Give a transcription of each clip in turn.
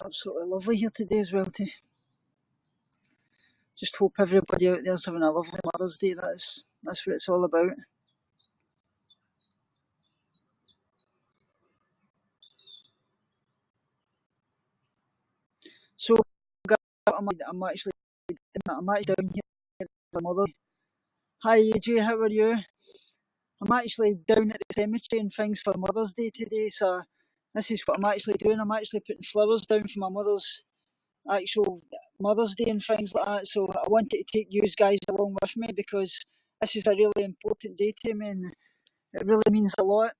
Absolutely lovely here today as well. Just hope everybody out there's having a lovely Mother's Day. That's what it's all about. So I'm actually down here with my mother. Hi AJ, how are you? I'm actually down at the cemetery and things for Mother's Day today, so this is what I'm actually doing. I'm actually putting flowers down for my mother's actual Mother's Day and things like that. So I wanted to take you guys along with me because this is a really important day to me and it really means a lot.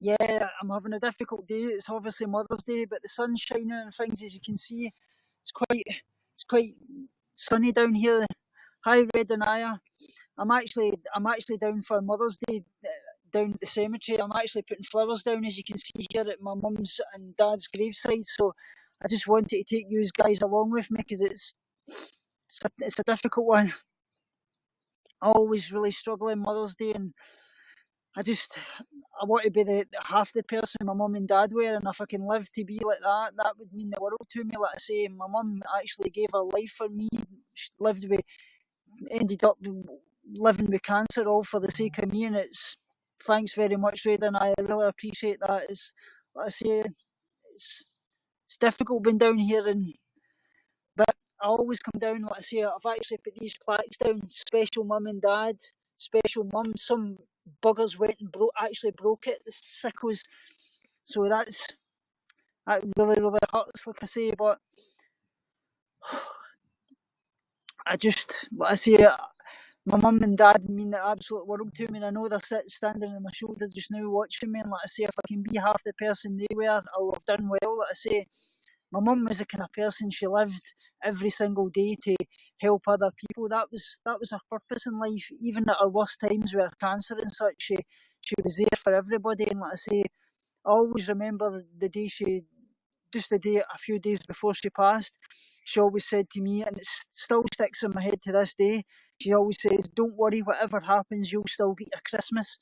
Yeah, I'm having a difficult day. It's obviously Mother's Day, but the sun's shining and things, as you can see. It's quite sunny down here. Hi, Red and Aya. I'm actually down for Mother's Day down at the cemetery. I'm actually putting flowers down, as you can see here, at my mum's and dad's graveside. So I just wanted to take you guys along with me because it's a difficult one. I always really struggle on Mother's Day, and I want to be the half the person my mum and dad were, and if I can live to be like that, that would mean the world to me. Like I say, my mum actually gave her life for me. She ended up living with cancer all for the sake of me, and it's thanks very much, Ray, and I really appreciate that. It's like I say, it's difficult being down here, but I always come down. Like I say, I've actually put these plaques down. Special mum and dad, special mum. Some buggers went and broke it. The sickos. So that really hurts. Like I say, but like I say, my mum and dad mean the absolute world to me, and I know they're standing on my shoulder just now watching me. And like I say, if I can be half the person they were, I'll have done well. Like I say, my mum was the kind of person, she lived every single day to help other people. That was her purpose in life. Even at her worst times with her cancer and such, she was there for everybody. And like I say, I always remember the day a few days before she passed, she always said to me, and it still sticks in my head to this day, she always says, "Don't worry, whatever happens, you'll still get your Christmas."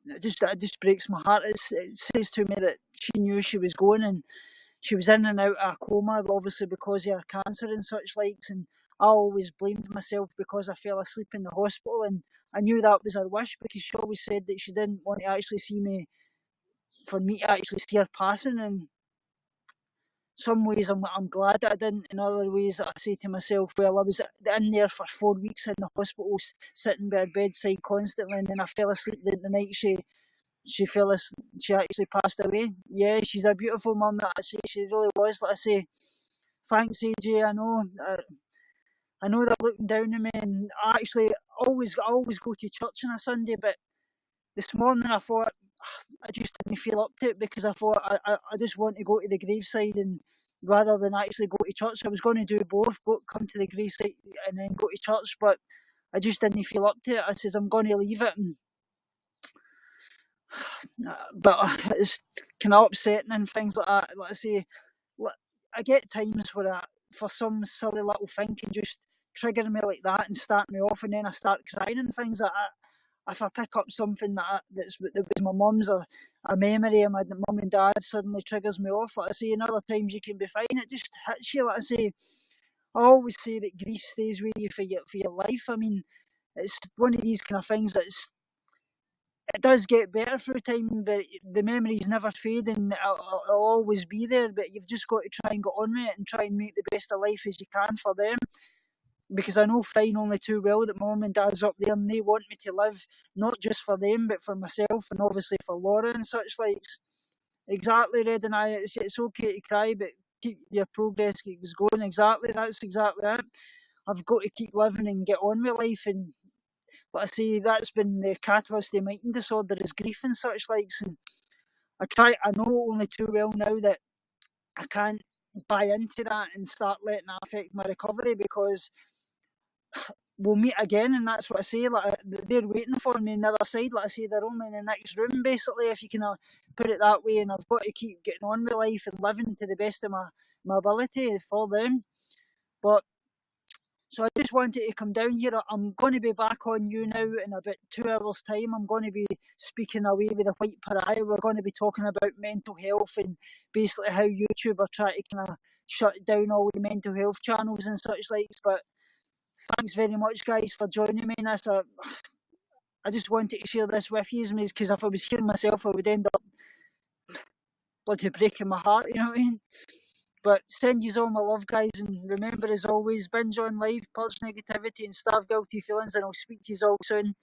It just breaks my heart. It says to me that she knew she was going, and she was in and out of a coma, obviously because of her cancer and such likes, and I always blamed myself because I fell asleep in the hospital, and I knew that was her wish because she always said that she didn't want to actually for me to actually see her passing. And some ways I'm glad that I didn't. In other ways, I say to myself, well, I was in there for 4 weeks in the hospital, sitting by her bedside constantly, and then I fell asleep the night she actually passed away. Yeah, she's a beautiful mum. That I say, she really was. Like I say, thanks AJ. I know they're looking down on me, and I always go to church on a Sunday, but this morning I thought I just didn't feel up to it because I thought I just want to go to the graveside, and rather than actually go to church, I was going to do both, come to the graveside and then go to church, but I just didn't feel up to it. I says I'm going to leave it, but it's kind of upsetting and things like that. Like I say, I get times where for some silly little thing can just trigger me like that and start me off, and then I start crying and things like that. If I pick up something that was my mum's, a memory of my mum and dad suddenly triggers me off. Like I say, and other times you can be fine. It just hits you. Like I say, I always say that grief stays with you for your life. I mean, it's one of these kind of things it does get better through time, but the memories never fade, and it'll always be there. But you've just got to try and get on with it and try and make the best of life as you can for them. Because I know fine only too well that my mum and dad's up there and they want me to live not just for them but for myself and obviously for Laura and such likes. Exactly, Red and I. It's okay to cry, but keep your progress going. Exactly, that's exactly it. I've got to keep living and get on with life, and like I say, that's been the catalyst of my eating disorder is grief and such likes. And I know only too well now that I can't buy into that and start letting that affect my recovery because we'll meet again, and that's what I say. Like they're waiting for me on the other side. Like I say, they're only in the next room, basically, if you can put it that way. And I've got to keep getting on with life and living to the best of my ability for them. But So I just wanted to come down here. I'm going to be back on you now in about 2 hours' time. I'm going to be speaking away with the White Pariah. We're going to be talking about mental health and basically how YouTube are trying to kind of shut down all the mental health channels and such likes. But thanks very much, guys, for joining me in this. I just wanted to share this with you, because if I was here myself, I would end up bloody breaking my heart, you know what I mean? But send you all my love, guys, and remember, as always, binge on life, purge negativity and starve guilty feelings, and I'll speak to you all soon.